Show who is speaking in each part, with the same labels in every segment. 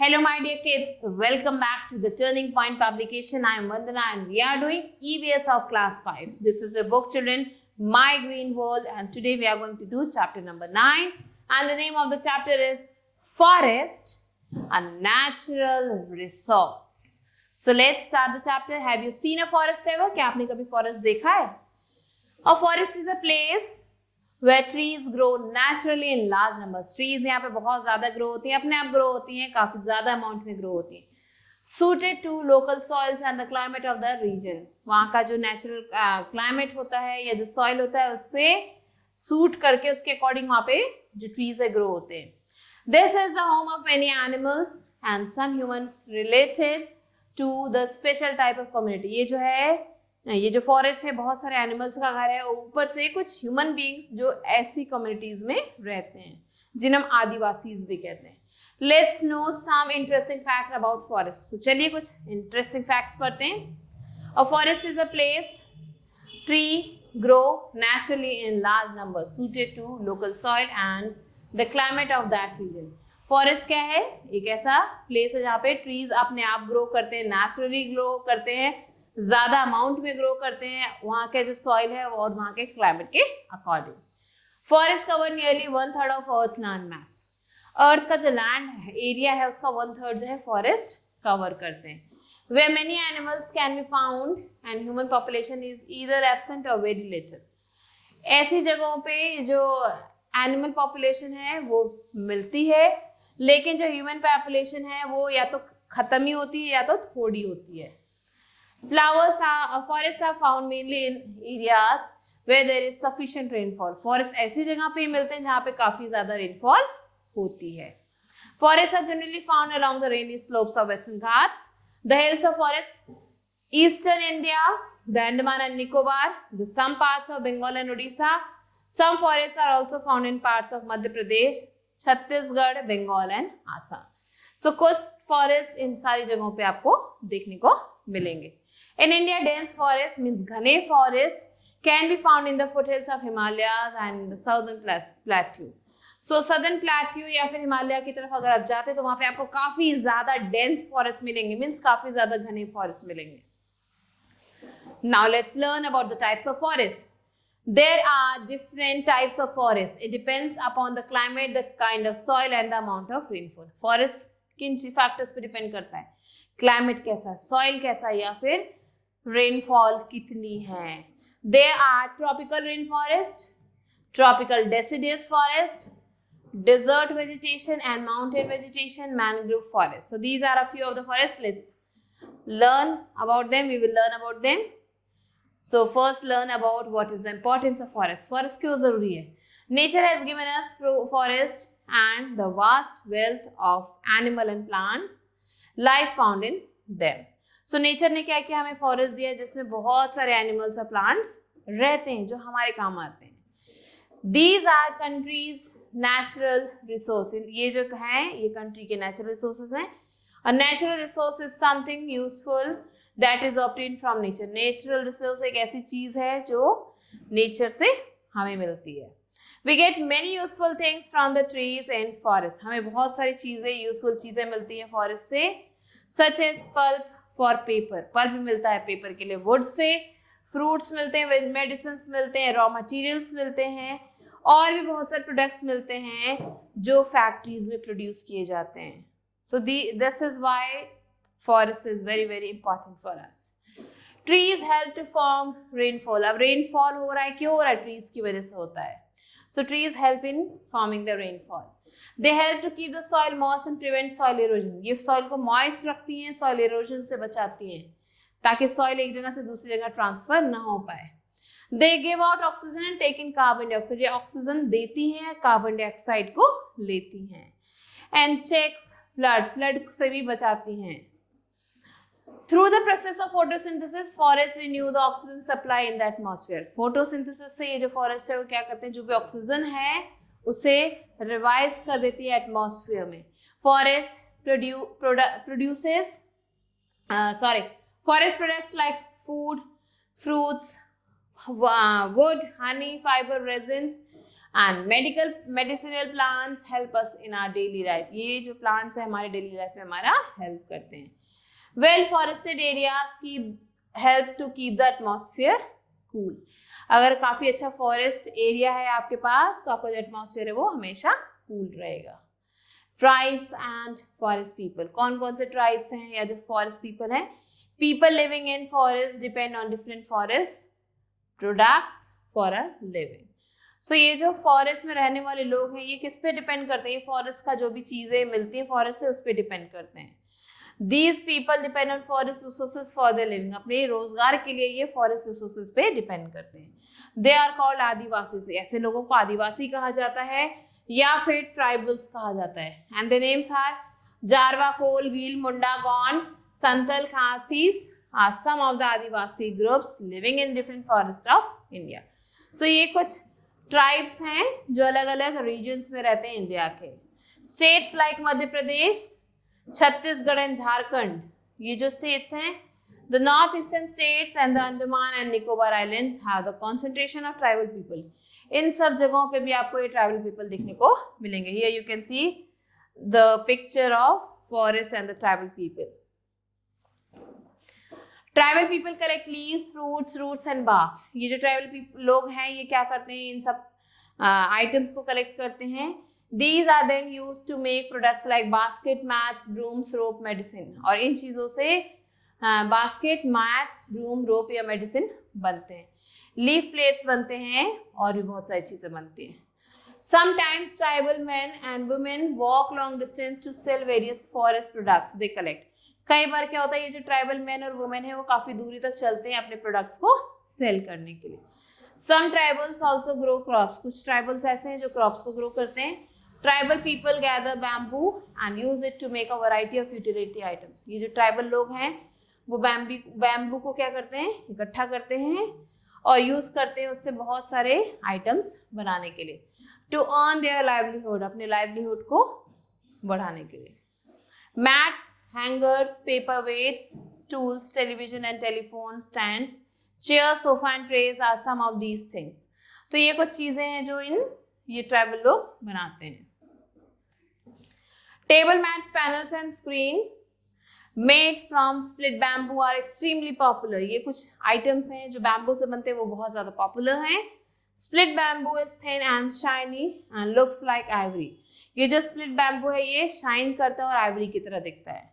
Speaker 1: Hello my dear kids, welcome back to the Turning Point publication. I am Vandana and we are doing EVS of class 5. This is a book children, My Green World, and today we are going to do chapter number 9 and the name of the chapter is Forest, a Natural Resource. So let's start the chapter. Have you seen a forest ever? क्या आपने कभी forest देखा है? A forest is a place where trees grow naturally in large numbers. Trees यहाँ पे बहुत ज़्यादा grow होती हैं, अपने आप grow होती हैं, काफ़ी ज़्यादा amount में grow होती हैं. Suited to local soils and the climate of the region. वहाँ का जो natural climate होता है या जो soil होता है उससे suit करके उसके according वहाँ पे जो trees है grow होते हैं. This is the home of many animals and some humans related to the special type of community. ये जो फॉरेस्ट है बहुत सारे एनिमल्स का घर है, ऊपर से कुछ ह्यूमन बीइंग्स जो ऐसी कम्युनिटीज में रहते हैं जिन्हें हम आदिवासीज भी कहते हैं. Let's know some interesting fact about forest. तो चलिए कुछ इंटरेस्टिंग फैक्ट्स पढ़ते हैं. A forest is a place tree grow naturally in large number suited to local soil and the climate of that region. Forest क्या है? एक ऐसा place है जहाँ पे ट्रीज अपने आप ग्रो करते हैं, नेचुरली ग्रो करते हैं, ज्यादा अमाउंट में ग्रो करते हैं वहां के जो सॉइल है और वहां के क्लाइमेट के according. Forest cover nearly 1/3 of earth land mass. Earth का जो लैंड एरिया है उसका 1/3 जो है फॉरेस्ट कवर करते हैं. Where many animals can be found and human population is either absent or very little. ऐसी जगहों पे जो एनिमल पॉपुलेशन है वो मिलती है, लेकिन जो ह्यूमन पॉपुलेशन है वो या तो खत्म ही होती है या तो थोड़ी होती है. Forests are found mainly in areas where there is sufficient rainfall. Forests ऐसी जगह पे मिलते हैं जहाँ पे काफी ज्यादा रेनफॉल होती है. Forests are generally found along the rainy slopes of Western Ghats, the hills of forests, Eastern India, the Andaman and Nicobar, the some parts of Bengal and Odisha. Some forests are also found in parts of Madhya Pradesh, Chhattisgarh, Bengal and Assam. So coast forests इन सारी जगहों पे आपको देखने को मिलेंगे. In India, dense forest means घने forest can be found in the foothills of Himalayas and in the southern plateau. So southern plateau या फिर हिमालय की तरफ अगर आप जाते हैं तो वहाँ पे आपको काफी ज्यादा dense forest मिलेंगे, means काफी ज्यादा घने forest मिलेंगे. Now let's learn about the types of forest. There are different types of forest. It depends upon the climate, the kind of soil and the amount of rainfall. Forest किन factors पे depend करता है? Climate कैसा है, soil कैसा है या फिर रेनफॉल कितनी है. There are tropical rain forest, tropical deciduous forest, desert vegetation and mountain vegetation, mangrove forest. So these are a few of the forests. Let's learn about them. We will learn about them. So first learn about what is the importance of forest. Forest क्यों जरूरी है? Nature has given us forest and the vast wealth of animal and plants life found in them. So nature ने क्या किया? हमें forest दिया जिसमें बहुत सारे animals और plants रहते हैं जो हमारे काम आते हैं. These are countries natural resources. ये जो हैं ये country के natural resources हैं. A natural resource is something useful that is obtained from nature. Natural resource एक ऐसी चीज है जो nature से हमें मिलती है. We get many useful things from the trees and forest. हमें बहुत सारी चीजें useful चीजें मिलती हैं forest से, such as pulp for paper. pulp मिलता है पेपर के लिए wood से, fruits मिलते हैं, medicines मिलते हैं, raw materials मिलते हैं और भी बहुत सारे products मिलते हैं जो factories में produce किए जाते हैं. So this is why forest is very very important for us. Trees help to form rainfall. अब rainfall हो रहा है, क्यों हो रहा है? trees की वजह से होता है. So trees help in forming the rainfall. They help to keep the soil moist and prevent soil erosion. ये soil को moist रखती हैं, soil erosion से बचाती हैं ताकि soil एक जगह से दूसरी जगह ट्रांसफर ना हो पाए. They give out oxygen and take in carbon dioxide. ये ऑक्सीजन देती हैं, कार्बन डाइऑक्साइड को लेती हैं. And checks flood से भी बचाती हैं. Through the process of photosynthesis, forests renew the oxygen supply in the atmosphere. Photosynthesis से ये जो forest है वो क्या करते हैं? जो भी ऑक्सीजन है उसे रिवाइज कर देती है एटमॉस्फेयर में. Forest products like food, fruits, wood, honey, fiber, resins and medicinal plants help us in our daily life, ये जो प्लांट्स है हमारे डेली लाइफ में हमारा हेल्प करते हैं. वेल फॉरेस्टेड एरियाज की help to keep the atmosphere cool. अगर काफी अच्छा फॉरेस्ट एरिया है आपके पास तो आपका जो एटमॉस्फेयर है वो हमेशा कूल रहेगा. ट्राइब्स एंड फॉरेस्ट पीपल, कौन कौन से ट्राइब्स हैं या जो फॉरेस्ट पीपल हैं? People living in forest depend on different forest products for a living. So ये जो फॉरेस्ट में रहने वाले लोग हैं ये किस पे डिपेंड करते हैं? फॉरेस्ट का जो भी चीजें मिलती हैं फॉरेस्ट से उस पर डिपेंड करते हैं. These people depend on forest resources for their living. अपने रोजगार के लिए ये फॉरेस्ट रिसोर्सेज पे डिपेंड करते हैं. They are called आदिवासी. ऐसे लोगों को आदिवासी कहा जाता है या फिर ट्राइबल्स कहा जाता है. And the names are Jarawa, Kol, Bhil, Munda, Gond, Santhal, Khasis are some of the adivasi groups living in different forest of India. So ये कुछ ट्राइब्स हैं जो अलग अलग रीजन्स में रहते हैं इंडिया के. States like Madhya Pradesh, Chhattisgarh and Jharkhand, ये जो स्टेट्स हैं, the north eastern states and the Andaman and Nicobar islands have the concentration of tribal people. इन सब जगहों पे भी आपको ये ट्राइबल पीपल देखने को मिलेंगे. Here you can see the picture of forest and the tribal people. Tribal people collect leaves, fruits, roots and bark. ये जो ट्राइबल लोग हैं ये क्या करते हैं? इन सब आइटम्स को कलेक्ट करते हैं. These are then used to make products like basket, mats, brooms, rope, medicine. और इन चीज़ों से बास्केट, मैट्स, ब्रूम, रोप या मेडिसिन बनते हैं. लीफ प्लेट्स बनते हैं और भी बहुत सारी चीज़ें बनती हैं. Sometimes tribal men and women walk long distance to sell various forest products they collect. कई बार क्या होता है ये जो ट्राइबल मैन और वुमेन है वो काफ़ी दूरी तक चलते हैं अपने प्रोडक्ट्स को सेल करने के लिए. Some tribals also grow crops. कुछ ट्राइबल्स ऐसे हैं जो क्रॉप्स को ग्रो करते हैं. Tribal people gather bamboo and use it to make a variety of utility items. ये जो ट्राइबल लोग हैं वो बैम्बू को क्या करते हैं? इकट्ठा करते हैं और यूज करते हैं उससे बहुत सारे आइटम्स बनाने के लिए. टू अर्न देयर लाइवलीहुड, अपने लाइवलीहुड को बढ़ाने के लिए. Mats, hangers, paper weights, stools, television and telephone stands, chair, sofa and trays are some of these things. तो ये कुछ चीजें हैं जो ये ट्राइबल लोग बनाते हैं. Table mats, panels and screen made from split bamboo are extremely popular. ये कुछ items हैं जो बैम्बू से बनते हैं वो बहुत ज़्यादा popular हैं. Split bamboo is thin and shiny and looks like ivory. ये जो split bamboo है ये shine करता है और ivory की तरह दिखता है.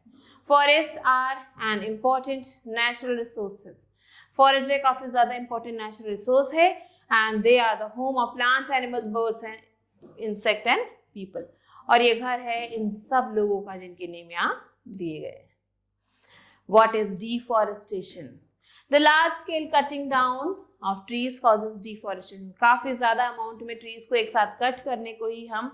Speaker 1: Forests are an important natural resources. Forest एक काफ़ी ज़्यादा important natural resource है and they are the home of plants, animals, birds and insect and people. और ये घर है इन सब लोगों का जिनके नेम यहाँ दिए गए. What is deforestation? The large scale cutting down of trees causes deforestation. काफी ज्यादा अमाउंट में ट्रीज को एक साथ कट करने को ही हम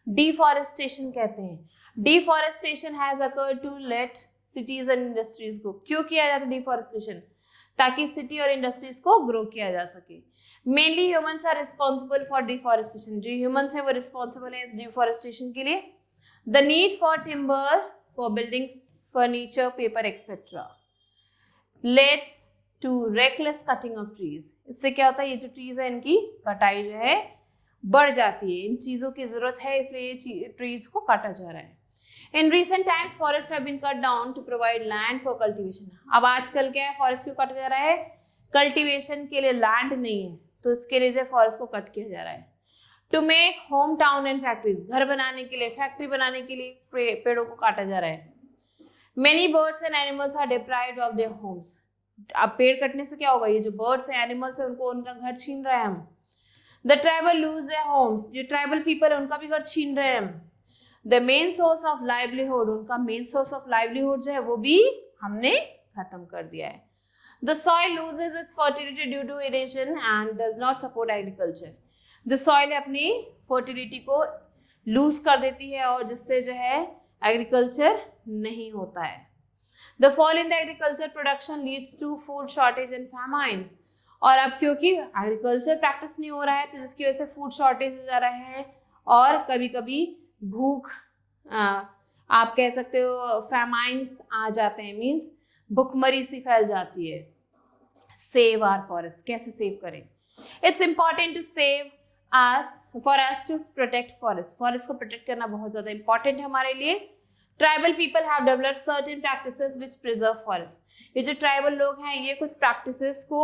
Speaker 1: deforestation कहते हैं. Deforestation has occurred to let cities and industries grow. क्यों किया जाता है deforestation? ताकि सिटी और इंडस्ट्रीज को ग्रो किया जा सके. Mainly humans are responsible for deforestation. जो ह्यूमंस है वो रिस्पॉन्सिबल है इस डिफॉरेस्टेशन के लिए. The need for timber for building furniture, paper etcetera lets to reckless cutting of trees. इससे क्या होता है ये जो ट्रीज है इनकी कटाई जो है बढ़ जाती है. इन चीजों की जरूरत है इसलिए ये ट्रीज को काटा जा रहा है. In recent times, forests have been cut down to provide land for cultivation. अब आजकल क्या है फॉरेस्ट क्यों काटा जा रहा है? कल्टीवेशन के लिए लैंड नहीं है तो इसके लिए जो फॉरेस्ट को कट किया जा रहा है. To make home town and factories, घर बनाने के लिए, फैक्ट्री बनाने के लिए पेड़ों को काटा जा रहा है. Many birds and animals are deprived of their homes. अब पेड़ कटने से क्या होगा? ये जो बर्ड्स हैं, एनिमल्स हैं, उनको उनका घर छीन रहे हैं हम. The tribal lose their homes. जो ट्राइबल पीपल है उनका भी घर छीन रहे हैं हम. The main source of livelihood, उनका मेन सोर्स ऑफ लाइवलीहुड जो है वो भी हमने खत्म कर दिया है. The soil loses its fertility due to erosion and does not support agriculture. जो soil है अपनी fertility को lose कर देती है और जिससे जो है agriculture नहीं होता है. The fall in the agriculture production leads to food shortage and famines. और अब क्योंकि agriculture practice नहीं हो रहा है तो जिसकी वजह से food shortage हो जा रहा है और कभी कभी भूख आप कह सकते हो famines आ जाते हैं. मीन्स भुखमरी सी फैल जाती है. सेव आवर फॉरेस्ट, कैसे सेव करें? It's important to save us to protect forest. Forest को protect करना बहुत ज़्यादा important है हमारे लिए. Tribal people have developed certain practices which preserve forest. ये जो tribal लोग हैं ये कुछ practices को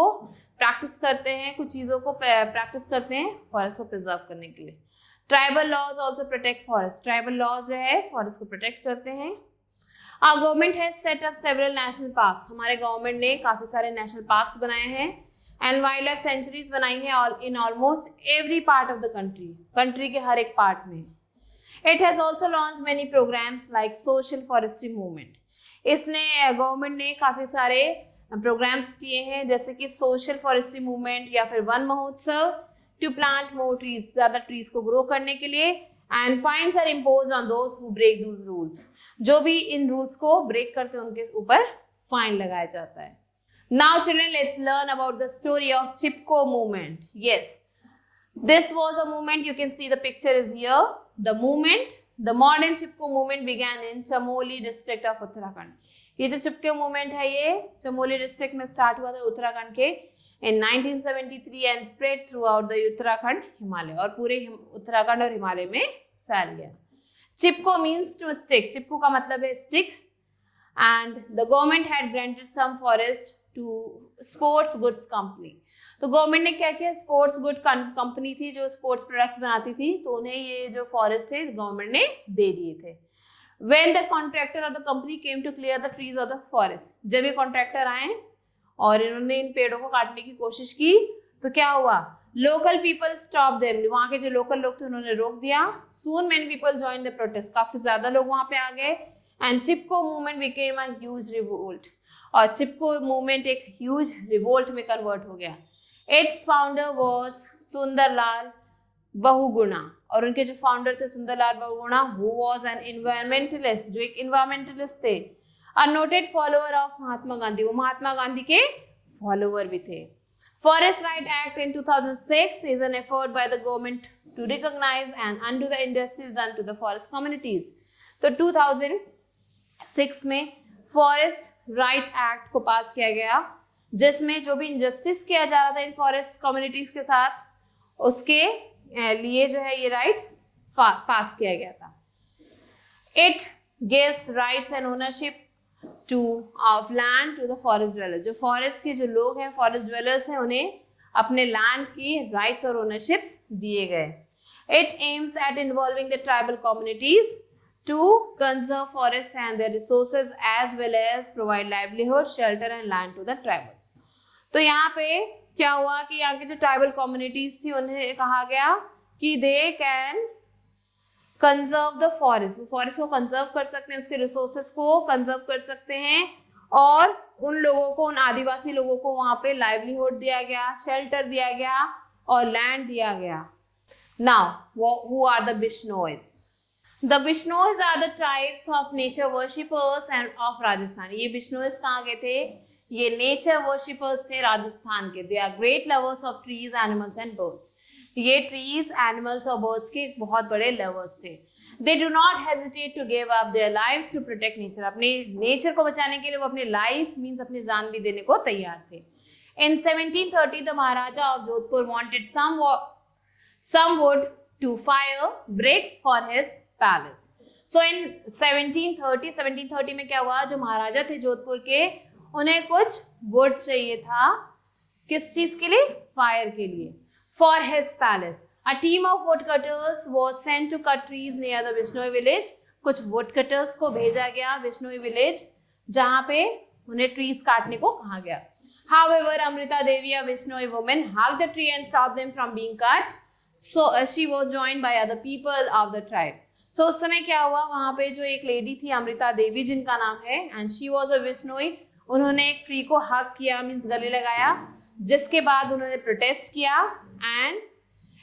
Speaker 1: practice करते हैं, कुछ चीज़ों को practice करते हैं forest को preserve करने के लिए. Tribal laws also protect forest. Tribal laws जो है forest को protect करते हैं. Our government has set up several national parks. हमारे government ने काफ़ी सारे national parks बनाए हैं and wildlife sanctuaries बनाई हैं in almost every part of the country. Country के हर एक part में. It has also launched many programs like social forestry movement. इसने गवर्नमेंट ने काफ़ी सारे प्रोग्राम्स किए हैं जैसे कि सोशल फॉरेस्ट्री मूवमेंट या फिर Van Mahotsav to plant more trees, ज़्यादा ट्रीज को ग्रो करने के लिए. And fines are imposed on those who break those rules. जो भी इन रूल्स को ब्रेक करते हैं उनके ऊपर फाइन लगाया जाता है. Now children, let's learn about the story of Chipko movement. Yes, this was a movement. You can see the picture is here. The movement, the modern Chipko movement began in Chamoli district of Uttarakhand. ये जो चिपको movement है ये Chamoli district में start हुआ था उत्तराखंड के in 1973 and spread throughout the Uttarakhand Himalaya, और पूरे उत्तराखंड और हिमालय में फैल गया. चिपको means to stick. चिपको का मतलब है stick. And the government had granted some forest to sports goods company. तो गवर्नमेंट ने क्या किया, स्पोर्ट्स गुड कंपनी थी जो स्पोर्ट्स प्रोडक्ट्स बनाती थी, तो उन्हें ये जो फॉरेस्ट है गवर्नमेंट ने दे दिए थे. When the contractor of the company came to clear the trees of the forest, जब ये कॉन्ट्रैक्टर आए और इन्होंने इन पेड़ों को काटने की कोशिश की तो क्या हुआ, लोकल पीपल स्टॉप देम. वहाँ के जो लोकल लोग थे उन्होंने रोक दिया. Soon many people join the protest, काफी ज्यादा लोग वहाँ पे आ गए. And Chipko movement became a huge revolt, और चिपको मूवमेंट एक ह्यूज रिवोल्ट में कन्वर्ट हो गया. Its founder was Sundarlal Bahuguna, और उनके जो फाउंडर थे Sundarlal Bahuguna, who was an environmentalist, जो एक environmentalist थे. A noted follower of Mahatma Gandhi, वो महात्मा गांधी के फॉलोअर भी थे. Forest Right Act in 2006 is an effort by the government to recognize and undo the injustice done to the forest communities. तो 2006 में Forest Right Act को पास किया गया जिसमें जो भी इनजस्टिस किया जा रहा था इन फॉरेस्ट कम्युनिटीज के साथ उसके लिए जो है ये राइट पास किया गया था. It gives rights and ownership to of land to the forest dweller. जो फॉरेस्ट के जो लोग हैं, फॉरेस्ट ड्वेलर्स हैं, उन्हें अपने लैंड की राइट्स और ओनरशिप्स दिए गए. It aims at involving the tribal communities to conserve forests and their resources as well as provide livelihood, shelter and land to the tribals. तो यहाँ पे क्या हुआ कि यहाँ के जो ट्राइबल कम्युनिटीज थी उन्हें कहा गया कि they can conserve the forest, वो फॉरेस्ट को कंजर्व कर सकते हैं, उसके रिसोर्सेज को कंजर्व कर सकते हैं, और उन लोगों को, उन आदिवासी लोगों को वहाँ पे लाइवलीहुड दिया गया, शेल्टर दिया गया और लैंड दिया गया. Now who are the Bishnois? The Bishnois are the tribes of nature worshippers and of Rajasthan. ये बिश्नोइज कहाँ के थे? ये नेचर worshippers थे राजस्थान के. They are great lovers of trees, animals and birds. ये trees, animals और birds के बहुत बड़े lovers थे. They do not hesitate to give up their lives to protect nature. अपने nature को बचाने के लिए वो अपने life means अपनी जान भी देने को तैयार थे. In 1730, the Maharaja of Jodhpur wanted some wood to fire bricks for his palace. So in 1730 में क्या हुआ, जो महाराजा थे जोधपुर के, उन्हें कुछ वुड चाहिए था. किस चीज के लिए? फायर के लिए. For his palace a team of wood cutters was sent to cut trees near the Bishnoi village. कुछ वुड कटर्स को भेजा गया बिश्नोई विलेज जहां पे उन्हें ट्रीज काटने को कहा गया. However, Amrita Devi, a Vishnoi woman, hugged the tree and stopped them from being cut. So she was joined by other people of the tribe. So उस समय क्या हुआ, वहाँ पे जो एक लेडी थी अमृता देवी जिनका नाम है, and she was a Bishnoi, उन्होंने एक ट्री को हक किया, मीन्स गले लगाया, जिसके बाद उन्होंने प्रोटेस्ट किया, and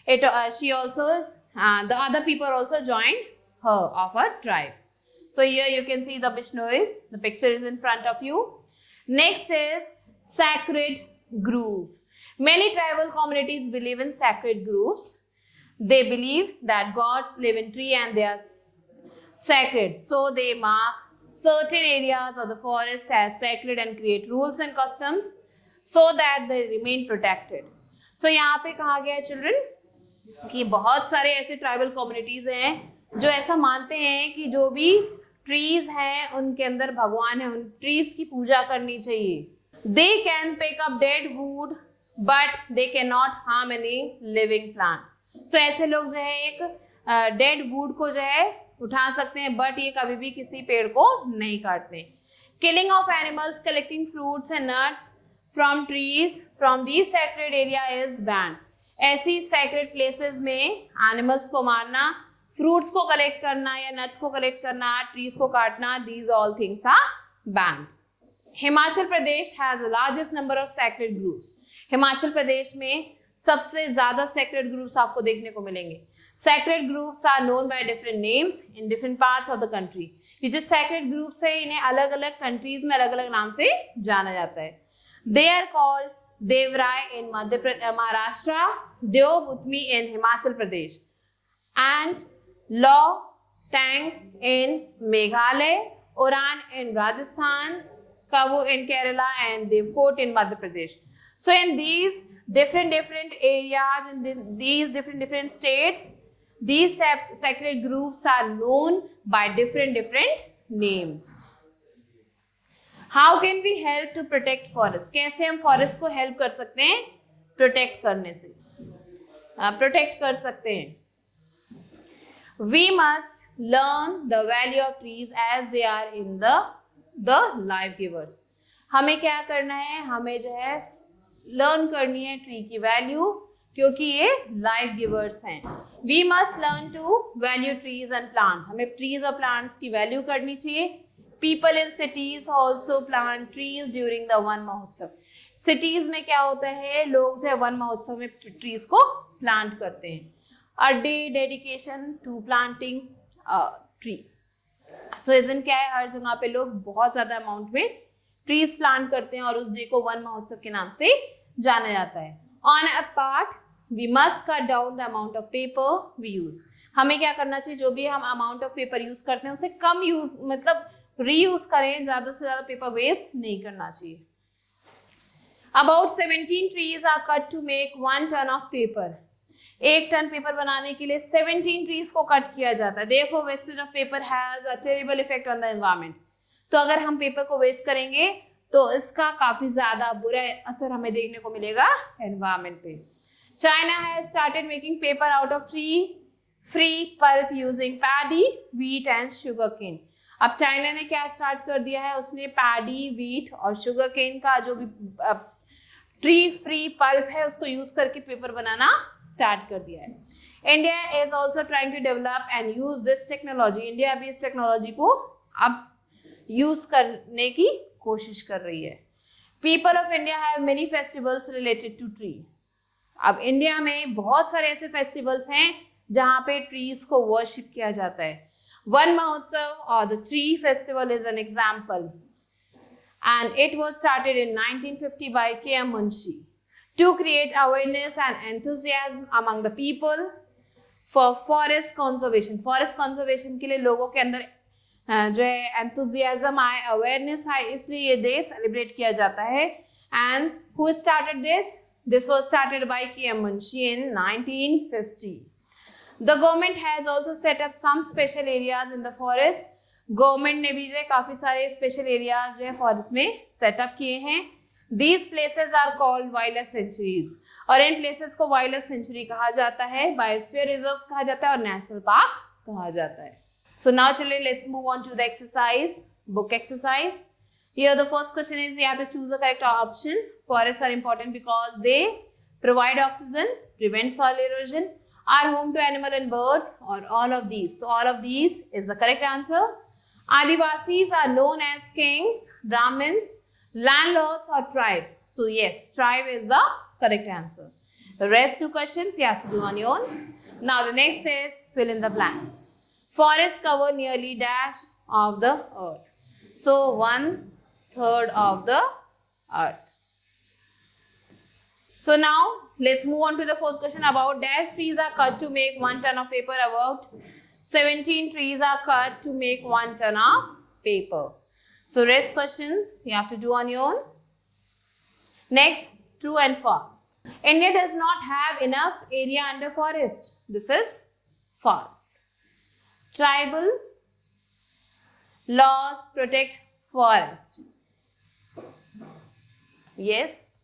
Speaker 1: it she also the other people also joined her of a tribe. So here you can see the Bishnois. The picture is in front of you. Next is sacred grove. Many tribal communities believe in sacred groves. They believe that gods live in tree and they are sacred. So they mark certain areas of the forest as sacred and create rules and customs so that they remain protected. So यहाँ पे कहा गया है children, कि बहुत सारे ऐसे tribal communities हैं जो ऐसा मानते हैं कि जो भी ट्रीज हैं उनके अंदर भगवान है, उन ट्रीज की पूजा करनी चाहिए। They can pick up dead wood but they can not harm any living plant. So ऐसे लोग जो है एक डेड वुड को जो है उठा सकते हैं, बट ये कभी भी किसी पेड़ को नहीं काटते। Killing of animals, collecting fruits and nuts from trees from the sacred area is band. ऐसी सैक्रेड प्लेसेस में एनिमल्स को मारना, फ्रूट्स को कलेक्ट करना या नट्स को कलेक्ट करना, ट्रीज को काटना, these all things are banned. Himachal Pradesh has the largest number of sacred groups. Himachal Pradesh में सबसे ज्यादा सैक्रेड ग्रुप्स आपको देखने को मिलेंगे। Sacred groups are known by different names in different parts of the country. ये जो सैक्रेड ग्रुप्स है इन्हें अलग अलग कंट्रीज में अलग अलग नाम से जाना जाता है। They are called Devrai in Maharashtra, Devbhumi in Himachal Pradesh, and Law Kyntang in Meghalaya, Oran in Rajasthan, Kavu in Kerala and Devkot in Madhya Pradesh. So in these different areas, in these different states, these sacred groups are known by different names. How can we help to protect forest? कैसे हम forest को help कर सकते हैं protect करने से? protect कर सकते हैं। We must learn the value of trees as they are in the life givers. हमें क्या करना है, हमें जो है लर्न करनी है ट्री की वैल्यू, क्योंकि ये लाइफ गिवर्स हैं। We must learn to value trees and plants. हमें ट्रीज और प्लांट्स की वैल्यू करनी चाहिए। People in cities also plant trees during the Van Mahotsav. Cities में क्या होता है, लोग जो है वन महोत्सव में ट्रीज को प्लांट करते हैं। A day dedication to planting tree. So इसमें क्या है, हर जगह पे लोग बहुत ज्यादा अमाउंट में ट्रीज प्लांट करते हैं और उस डे को वन महोत्सव के नाम से जाना जाता है। On a part we must cut down the amount of paper we use. हमें क्या करना चाहिए, जो भी हम अमाउंट ऑफ पेपर यूज करते हैं उसे कम यूज, मतलब रीयूज करें, ज्यादा से ज्यादा पेपर वेस्ट नहीं करना चाहिए। About 17 trees are cut to make 1 ton of paper. 1 ton paper बनाने के लिए 17 ट्रीज को कट किया जाता है। Therefore, wastage of paper has a terrible effect on the environment. तो अगर हम पेपर को वेस्ट करेंगे तो इसका काफी ज्यादा बुरा असर हमें देखने को मिलेगा एनवायरमेंट पे। China has started making paper out of free pulp using paddy, wheat and sugarcane. अब चाइना ने क्या स्टार्ट कर दिया है, उसने पैडी, व्हीट और शुगर केन का जो भी ट्री फ्री पल्प है उसको यूज करके पेपर बनाना स्टार्ट कर दिया है। India is also trying to develop and use this technology. India भी इस टेक्नोलॉजी को अब यूज करने की कोशिश कर रही है। People of India have many festivals related to tree. अब इंडिया में बहुत सारे ऐसे फेस्टिवल्स हैं जहाँ पे ट्रीज को वर्शिप किया जाता है। वन महोत्सव और the tree festival is an example, and it was started in 1950 by K.M. Munshi to create awareness and enthusiasm among the people for forest conservation. Forest conservation के लिए लोगों के अंदर जो है enthusiasm आए, awareness आए, इसलिए ये डे सेलिब्रेट किया जाता है। And who started this? This was started by K.M. Munshi in 1950. The government has also set up some special areas in the forest. Government ने भी जो है काफी सारे स्पेशल एरियाज जो है फॉरेस्ट में सेटअप किए हैं। These places are called wild life sanctuaries, और इन प्लेसेस को वाइल्ड लाइफ सेंचुरी कहा जाता है, बायोस्फीयर रिजर्व्स कहा जाता है और नेशनल पार्क कहा जाता है। So now children, let's move on to the exercise, book exercise. Here the first question is you have to choose the correct option. Forests are important because they provide oxygen, prevent soil erosion, are home to animal and birds, or all of these. So all of these is the correct answer. Adivasis are known as kings, Brahmins, landlords or tribes. So yes, tribe is the correct answer. The rest two questions you have to do on your own. Now the next is fill in the blanks. Forests cover nearly dash of the earth. So 1/3 of the earth. So now let's move on to the fourth question about dash trees are cut to make 1 ton of paper. About 17 trees are cut to make 1 ton of paper. So rest questions you have to do on your own. Next, True and false. India does not have enough area under forest. This is false. Tribal laws protect forest. Yes.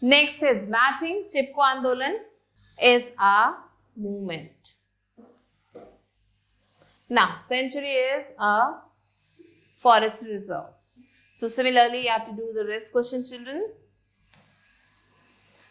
Speaker 1: Next is matching. Chipko Andolan is a movement. Now, Century is a forest reserve. So similarly, you have to do the rest questions, children.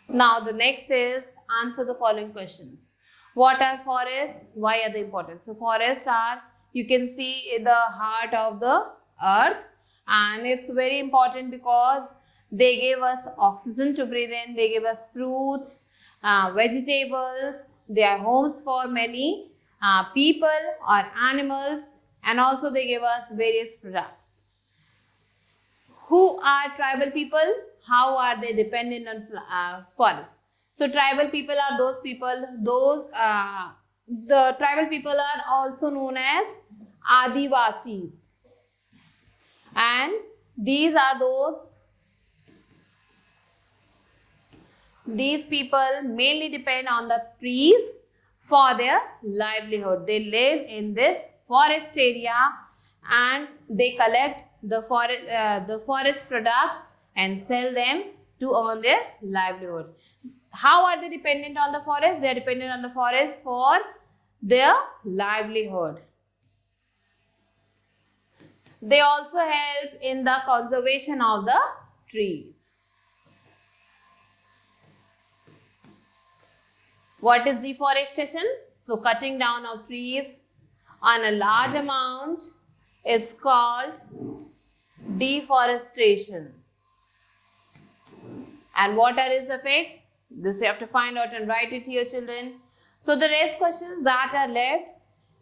Speaker 1: Now, the next is answer the following questions. What are forests? Why are they important? So, forests are, you can see, in the heart of the earth, and it's very important because they give us oxygen to breathe in, they give us fruits, vegetables, they are homes for many people or animals, and also they give us various products. Who are tribal people? How are they dependent on forests? So tribal people are those people, the tribal people are also known as Adivasis. And these people mainly depend on the trees for their livelihood. They live in this forest area and they collect the forest products and sell them to earn their livelihood. How are they dependent on the forest? They are dependent on the forest for their livelihood. They also help in the conservation of the trees. What is deforestation? So cutting down of trees on a large amount is called deforestation. And what are its effects? This you have to find out and write it here, children. So the rest questions that are left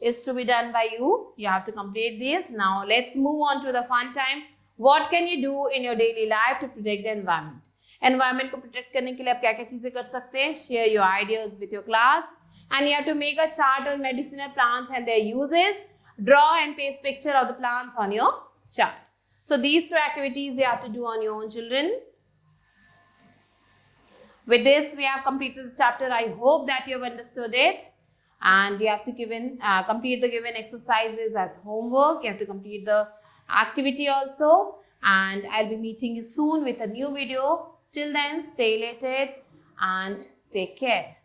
Speaker 1: is to be done by you. You have to complete these. Now let's move on to the fun time. What can you do in your daily life to protect the environment? Environment को protect करने के लिए आप क्या-क्या चीजें कर सकते हैं? Share your ideas with your class. And you have to make a chart on medicinal plants and their uses. Draw and paste picture of the plants on your chart. So these two activities you have to do on your own, children. With this, we have completed the chapter. I hope that you have understood it. And you have to complete the given exercises as homework. You have to complete the activity also. And I'll be meeting you soon with a new video. Till then, stay elated and take care.